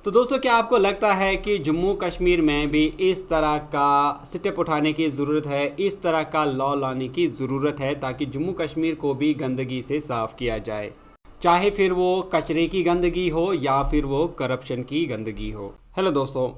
तो दोस्तों, क्या आपको लगता है कि जम्मू कश्मीर में भी इस तरह का स्टेप उठाने की ज़रूरत है, इस तरह का लॉ लाने की ज़रूरत है ताकि जम्मू कश्मीर को भी गंदगी से साफ़ किया जाए, चाहे फिर वो कचरे की गंदगी हो या फिर वो करप्शन की गंदगी हो। हेलो दोस्तों,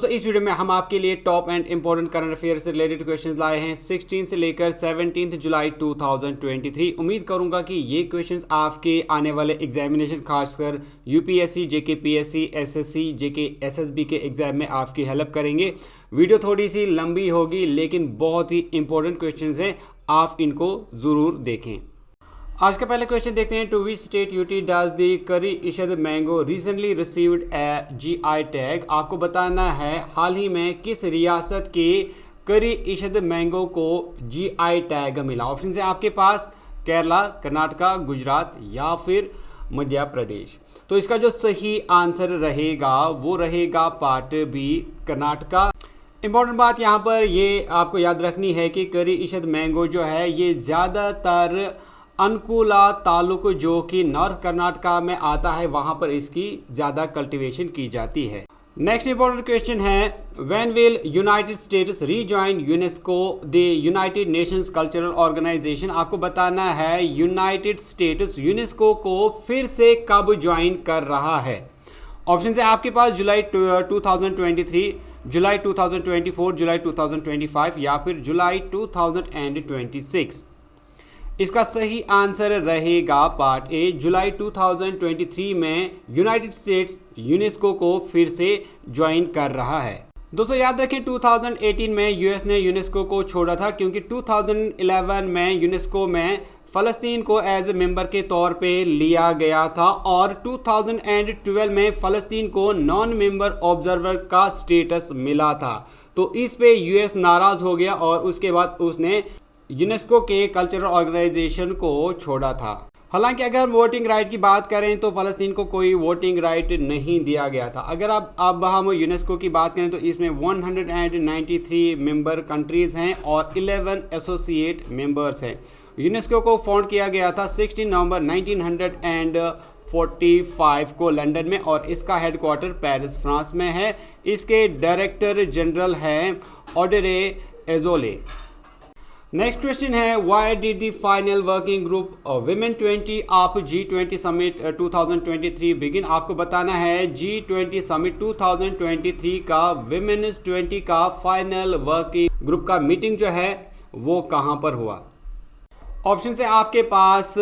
इस वीडियो में हम आपके लिए top and important current affair से रिलेटेड क्वेश्चंस लाए हैं 16 से लेकर 17 जुलाई 2023। उम्मीद करूंगा कि ये क्वेश्चंस आपके आने वाले एग्जामिनेशन, खासकर यूपीएससी, जेके पीएससी, एसएससी, जेके एसएसबी के एग्जाम में आपकी हेल्प करेंगे। वीडियो थोड़ी सी लंबी होगी लेकिन बहुत ही इंपॉर्टेंट क्वेश्चंस हैं, आप इनको ज़रूर देखें। आज का पहला क्वेश्चन देखते हैं। To which state UT does the Kari Ishad mango recently received a GI tag. आपको बताना है हाल ही में किस रियासत के करी इशद मैंगो को जीआई टैग मिला। ऑप्शन है आपके पास केरला, कर्नाटका, गुजरात या फिर मध्य प्रदेश। तो इसका जो सही आंसर रहेगा वो रहेगा पार्ट बी, कर्नाटका। इंपॉर्टेंट बात यहाँ पर ये आपको याद रखनी है कि करी इशद मैंगो जो है ये ज़्यादातर अनकुला तालुक जो कि नॉर्थ कर्नाटका में आता है, वहाँ पर इसकी ज़्यादा कल्टीवेशन की जाती है। नेक्स्ट इंपॉर्टेंट क्वेश्चन है, when will United States rejoin UNESCO the United Nations cultural organization. आपको बताना है यूनाइटेड स्टेट्स यूनेस्को को फिर से कब ज्वाइन कर रहा है। ऑप्शन है आपके पास जुलाई 2023, जुलाई 2024, जुलाई 2025 या फिर जुलाई 2026। इसका सही आंसर रहेगा पार्ट ए, जुलाई 2023 में यूनाइटेड स्टेट्स यूनेस्को को फिर से ज्वाइन कर रहा है। दोस्तों याद रखें 2018 में यूएस ने यूनेस्को को छोड़ा था क्योंकि 2011 में यूनेस्को में फ़लस्तीन को एज ए मेंबर के तौर पे लिया गया था और 2012 में फ़लस्तीन को नॉन मेंबर ऑब्जर्वर का स्टेटस मिला था। तो इस पे यूएस नाराज़ हो गया और उसके बाद उसने यूनेस्को के कल्चरल ऑर्गेनाइजेशन को छोड़ा था। हालांकि अगर वोटिंग राइट की बात करें तो फ़लस्तीन को कोई वोटिंग राइट नहीं दिया गया था। अगर अब हम यूनेस्को की बात करें तो इसमें 193 मेंबर कंट्रीज़ हैं और 11 एसोसिएट मेंबर्स हैं। यूनेस्को को फाउंड किया गया था 16 नवंबर 1945 को लंदन में और इसका हेडक्वार्टर पेरिस, फ्रांस में है। इसके डायरेक्टर जनरल हैं ऑड्रे एजोले। नेक्स्ट क्वेश्चन है, why did the final working group women 20 of G20 summit 2023 begin. आपको बताना है G20 समिट 2023 का विमेन्स 20 का फाइनल वर्किंग ग्रुप का मीटिंग जो है वो कहाँ पर हुआ। ऑप्शन है आपके पास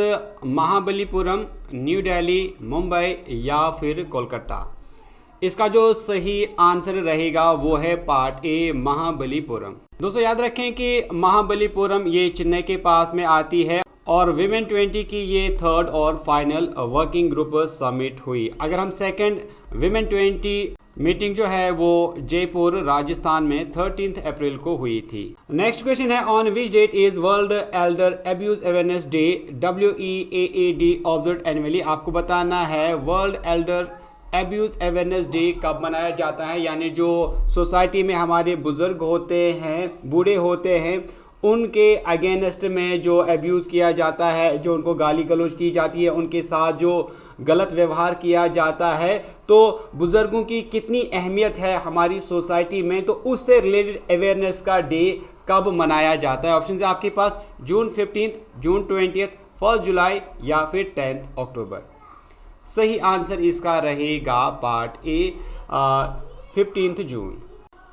महाबलीपुरम, न्यू दिल्ली, मुंबई या फिर कोलकाता। इसका जो सही आंसर रहेगा वो है पार्ट ए, महाबलीपुरम। दोस्तों याद रखें कि महाबलीपुरम ये चेन्नई के पास में आती है और विमेन 20 की ये थर्ड और फाइनल वर्किंग ग्रुप समिट हुई। अगर हम सेकंड विमेन 20 मीटिंग जो है वो जयपुर, राजस्थान में 13 अप्रैल को हुई थी। नेक्स्ट क्वेश्चन है, on which date is World Elder Abuse Awareness Day WEAAD observe annually. आपको बताना है World Elder Abuse Awareness Day कब मनाया जाता है, यानी जो सोसाइटी में हमारे बुज़ुर्ग होते हैं, बूढ़े होते हैं, उनके अगेंस्ट में जो एब्यूज़ किया जाता है, जो उनको गाली गलौज की जाती है, उनके साथ जो गलत व्यवहार किया जाता है, तो बुज़ुर्गों की कितनी अहमियत है हमारी सोसाइटी में, तो उससे रिलेटेड अवेयरनेस का डे कब मनाया जाता है। ऑप्शन है आपके पास जून 15, जून 20, 1 जुलाई या फिर 10 अक्टूबर। सही आंसर इसका रहेगा पार्ट ए, 15 जून।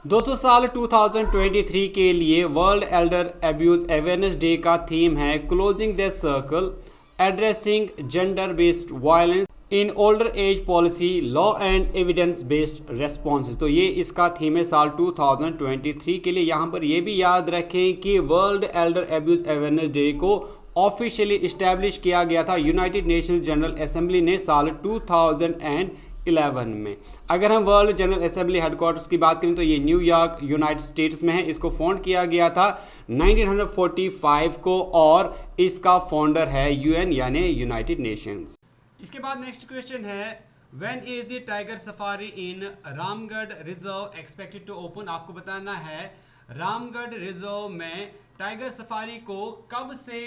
दोस्तों साल 2023 के लिए world Elder Abuse Awareness day का थीम है closing the circle, addressing gender based violence in older age policy, law and evidence based responses. तो ये इसका थीम है साल 2023 के लिए। यहाँ पर ये भी याद रखें कि world Elder Abuse Awareness day को ऑफिशियली इस्टेब्लिश किया गया था यूनाइटेड नेशंस जनरल असेंबली ने साल 2011 में। अगर हम वर्ल्ड जनरल असेंबली हेडक्वार्टर्स की बात करें तो ये न्यूयॉर्क, यूनाइटेड स्टेट्स में है। इसको फाउंड किया गया था 1945 को और इसका फाउंडर है UN यानी यूनाइटेड नेशंस। इसके बाद नेक्स्ट क्वेश्चन है, when is the tiger safari in Ramgarh reserve expected to open. आपको बताना है रामगढ़ रिजर्व में टाइगर सफारी को कब से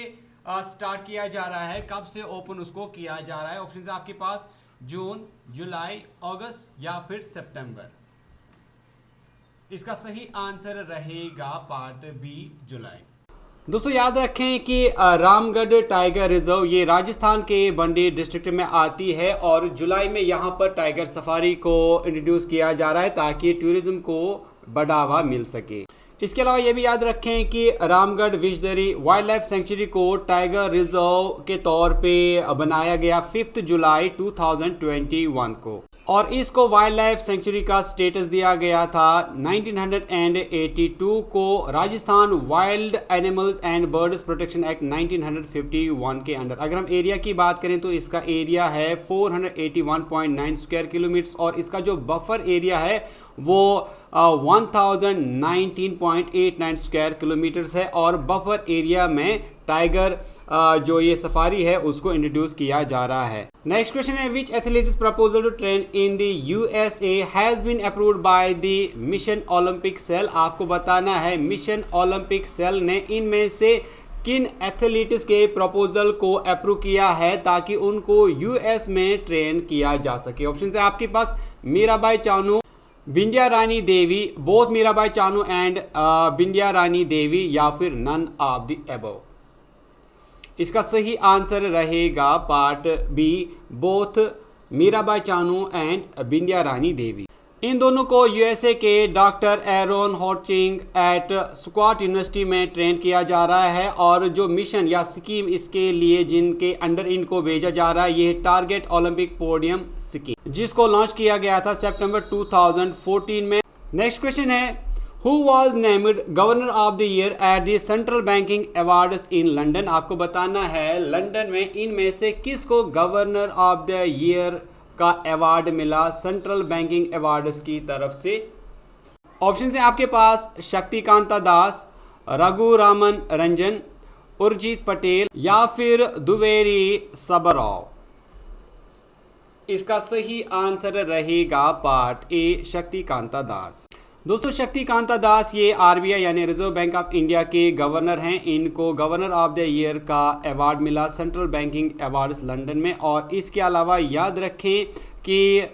स्टार्ट किया जा रहा है, कब से ओपन उसको किया जा रहा है। ऑप्शन है आपके पास जून, जुलाई, अगस्त या फिर सितंबर? इसका सही आंसर रहेगा पार्ट बी, जुलाई। दोस्तों याद रखें कि रामगढ़ टाइगर रिजर्व ये राजस्थान के बंडी डिस्ट्रिक्ट में आती है और जुलाई में यहाँ पर टाइगर सफारी को इंट्रोड्यूस किया जा रहा है ताकि टूरिज्म को बढ़ावा मिल सके। इसके अलावा ये भी याद रखें कि रामगढ़ विषधरी वाइल्ड लाइफ सेंचुरी को टाइगर रिजर्व के तौर पे बनाया गया 5 जुलाई 2021 को और इसको वाइल्ड लाइफ सेंचुरी का स्टेटस दिया गया था 1982 को Rajasthan wild animals and birds protection act 1951 के अंडर। अगर हम एरिया की बात करें तो इसका एरिया है 481.9 स्क्वायर किलोमीटर और इसका जो बफर एरिया है वो 1019.89 स्क्वायर किलोमीटर्स है और बफर एरिया में टाइगर जो ये सफारी है उसको इंट्रोड्यूस किया जा रहा है। नेक्स्ट क्वेश्चन है which athletes proposal to train in the USA has been approved by the mission Olympic cell. आपको बताना है मिशन ओलंपिक सेल ने इनमें से किन एथलीट्स के प्रपोजल को अप्रूव किया है ताकि उनको यूएस में ट्रेन किया जा सके। ऑप्शन है आपके पास मीराबाई चानू, बिंदिया रानी देवी, बोथ मीराबाई चानू एंड बिंदिया रानी देवी या फिर नन ऑफ द अबव। इसका सही आंसर रहेगा part B, both Mirabai Chanu and Bindiya Rani Devi. इन दोनों को यूएसए के डॉक्टर एरोन हॉचिंग एट स्कॉट यूनिवर्सिटी में ट्रेन किया जा रहा है और जो मिशन या स्कीम इसके लिए जिनके अंडर इनको भेजा जा रहा है ये टारगेट ओलंपिक पोडियम स्कीम जिसको लॉन्च किया गया था सितंबर 2014 में। नेक्स्ट क्वेश्चन है Who was named Governor of the Year at the Central Banking Awards in London? आपको बताना है लंदन में इनमें से किसको गवर्नर ऑफ द ईयर का अवार्ड मिला सेंट्रल बैंकिंग अवार्ड्स की तरफ से। ऑप्शन है आपके पास शक्तिकांता दास, रघुरामन रंजन, उर्जित पटेल या फिर द्विवेदी सभाराव। इसका सही आंसर रहेगा पार्ट ए, शक्तिकांता दास। दोस्तों शक्तिकांता दास ये आरबीआई यानी रिजर्व बैंक ऑफ इंडिया के गवर्नर हैं। इनको गवर्नर ऑफ द ईयर का अवार्ड मिला सेंट्रल बैंकिंग अवार्ड्स लंदन में और इसके अलावा याद रखें कि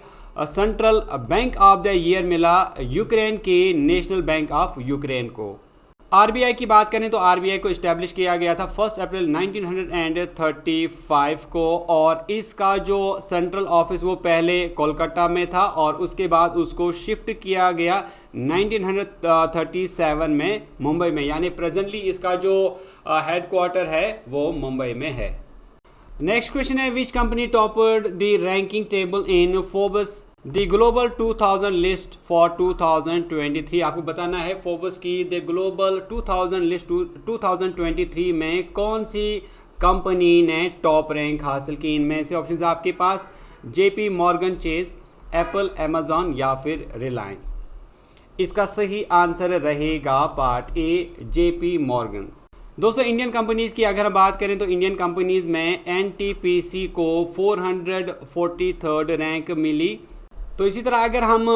central bank of the year मिला यूक्रेन के नेशनल बैंक ऑफ यूक्रेन को। आरबीआई की बात करें तो आरबीआई को इस्टेब्लिश किया गया था 1 अप्रैल 1935 को और इसका जो सेंट्रल ऑफिस वो पहले कोलकाता में था और उसके बाद उसको शिफ्ट किया गया 1937 में मुंबई में, यानी प्रेजेंटली इसका जो हेडक्वार्टर है वो मुंबई में है। नेक्स्ट क्वेश्चन है which company topped the ranking table in Forbes the global 2000 list for 2023। आपको बताना है फोर्ब्स की द ग्लोबल 2000 लिस्ट 2023 में कौन सी कंपनी ने टॉप रैंक हासिल की। इनमें से ऑप्शन आपके पास JP Morgan Chase, Apple, Amazon या फिर रिलायंस। इसका सही आंसर रहेगा पार्ट ए, जेपी मॉर्गन। दोस्तों इंडियन कंपनीज की अगर हम बात करें तो इंडियन कंपनीज में एनटीपीसी को 443rd रैंक मिली। तो इसी तरह अगर हम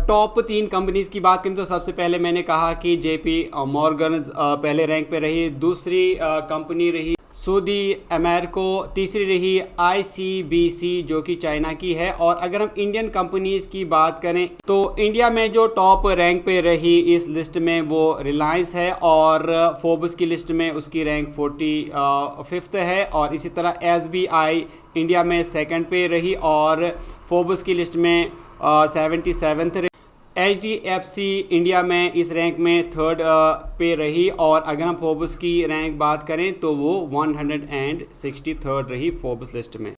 टॉप 3 कंपनीज की बात करें तो सबसे पहले मैंने कहा कि जेपी मॉर्गन पहले रैंक पे रही, दूसरी कंपनी रही सऊदी अमेरिको, तीसरी रही आईसीबीसी जो कि चाइना की है। और अगर हम इंडियन कंपनीज की बात करें तो इंडिया में जो टॉप रैंक पे रही इस लिस्ट में वो रिलायंस है और फोर्ब्स की लिस्ट में उसकी रैंक 45th है और इसी तरह एसबीआई इंडिया में सेकंड पे रही और फोर्ब्स की लिस्ट में 77th रही। HDFC इंडिया में इस रैंक में 3rd पे रही और अगर हम फोर्ब्स की रैंक बात करें तो वो 163rd रही फोर्ब्स लिस्ट में।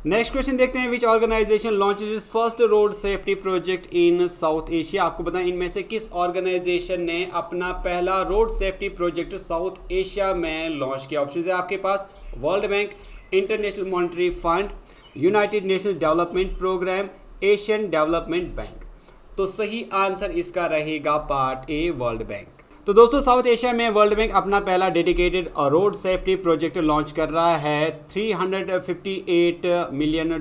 नेक्स्ट क्वेश्चन देखते हैं which organisation launch its first road safety project in South Asia. आपको बताएं इनमें से किस ऑर्गेनाइजेशन ने अपना पहला road safety project South Asia में लॉन्च किया। ऑप्शन है आपके पास World Bank, International Monetary Fund, United Nations Development Programme, Asian Development Bank. तो सही आंसर इसका रहेगा पार्ट ए, वर्ल्ड बैंक। तो दोस्तों साउथ एशिया में वर्ल्ड बैंक अपना पहला dedicated road safety project launch कर रहा है। $358 मिलियन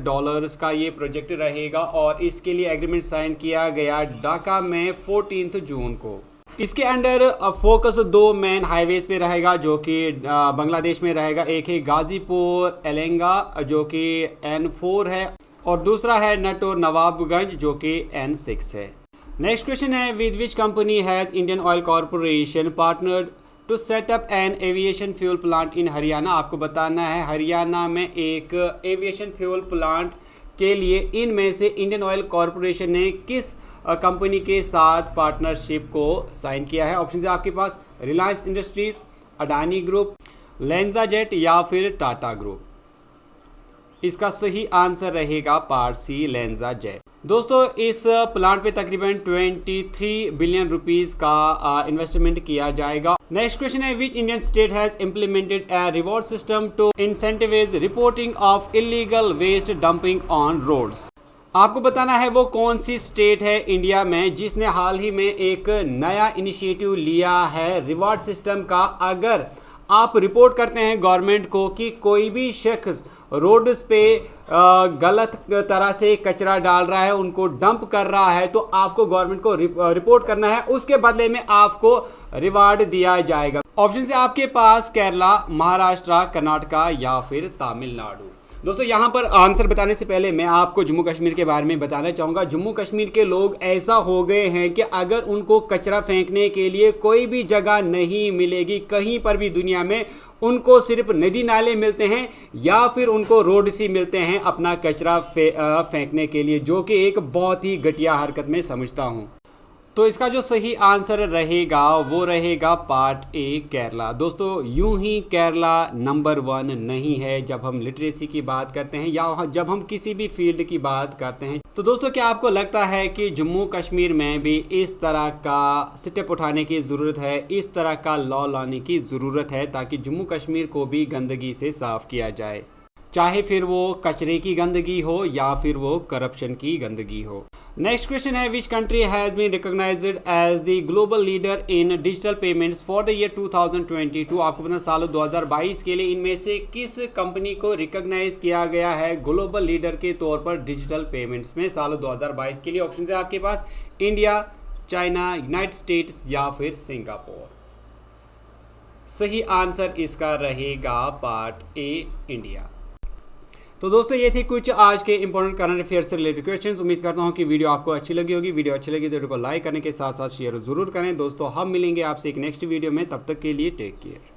का ये प्रोजेक्ट रहेगा और इसके लिए एग्रीमेंट साइन किया गया ढाका में 14 जून को। इसके अंडर फोकस 2 मेन हाईवेज पे रहेगा जो कि बांग्लादेश में रहेगा। एक है गाजीपुर एलेंगा जो कि N4 है और दूसरा है नटो नवाबगंज जो कि N6 है। नेक्स्ट क्वेश्चन है with which company has Indian Oil Corporation partnered to set up an aviation fuel plant in Haryana. आपको बताना है हरियाणा में एक एविएशन फ्यूल प्लांट के लिए इनमें से इंडियन ऑयल कॉरपोरेशन ने किस कंपनी के साथ पार्टनरशिप को साइन किया है। ऑप्शन है आपके पास रिलायंस इंडस्ट्रीज, अडानी ग्रुप, लेंजाजेट या फिर टाटा ग्रुप। इसका सही आंसर रहेगा पार्ट सी लेंजाजेट। दोस्तों इस प्लांट पे तकरीबन 23 बिलियन रुपीस का इन्वेस्टमेंट किया जाएगा। नेक्स्ट क्वेश्चन है which Indian state has implemented a reward system to incentivise reporting of illegal waste dumping on roads. आपको बताना है वो कौन सी स्टेट है इंडिया में जिसने हाल ही में एक नया इनिशिएटिव लिया है रिवॉर्ड सिस्टम का। अगर आप रिपोर्ट करते हैं गवर्नमेंट को कि कोई भी शख्स रोड्स पे गलत तरह से कचरा डाल रहा है, उनको डंप कर रहा है, तो आपको गवर्नमेंट को रिपोर्ट करना है, उसके बदले में आपको रिवार्ड दिया जाएगा। ऑप्शन है आपके पास केरला, महाराष्ट्र, कर्नाटका या फिर तमिलनाडु। दोस्तों यहाँ पर आंसर बताने से पहले मैं आपको जम्मू कश्मीर के बारे में बताना चाहूँगा। जम्मू कश्मीर के लोग ऐसा हो गए हैं कि अगर उनको कचरा फेंकने के लिए कोई भी जगह नहीं मिलेगी, कहीं पर भी दुनिया में, उनको सिर्फ नदी नाले मिलते हैं या फिर उनको रोड से मिलते हैं अपना कचरा फेंकने के लिए, जो कि एक बहुत ही घटिया हरकत में समझता हूँ। तो इसका जो सही आंसर रहेगा वो रहेगा पार्ट ए केरला। दोस्तों यूं ही केरला नंबर 1 नहीं है जब हम लिटरेसी की बात करते हैं या जब हम किसी भी फील्ड की बात करते हैं। तो दोस्तों क्या आपको लगता है कि जम्मू कश्मीर में भी इस तरह का स्टेप उठाने की ज़रूरत है, इस तरह का लॉ लाने की ज़रूरत है ताकि जम्मू कश्मीर को भी गंदगी से साफ़ किया जाए, चाहे फिर वो कचरे की गंदगी हो या फिर वो करप्शन की गंदगी हो। नेक्स्ट क्वेश्चन है which country has been recognised as the global leader in digital payments for the year 2022। आपको पता साल 2022 के लिए इनमें से किस कंपनी को रिकॉग्नाइज किया गया है ग्लोबल लीडर के तौर पर डिजिटल पेमेंट्स में साल 2022 के लिए। ऑप्शन है आपके पास इंडिया, चाइना, यूनाइटेड स्टेट्स या फिर सिंगापुर। सही आंसर इसका रहेगा पार्ट ए इंडिया। तो दोस्तों ये थे कुछ आज के इंपॉर्टेंट करंट अफेयर्स से रिलेटेड क्वेश्चंस। उम्मीद करता हूँ कि वीडियो आपको अच्छी लगी होगी। वीडियो अच्छी लगी तो वीडियो को लाइक करने के साथ साथ शेयर जरूर करें। दोस्तों हम मिलेंगे आपसे एक नेक्स्ट वीडियो में, तब तक के लिए टेक केयर।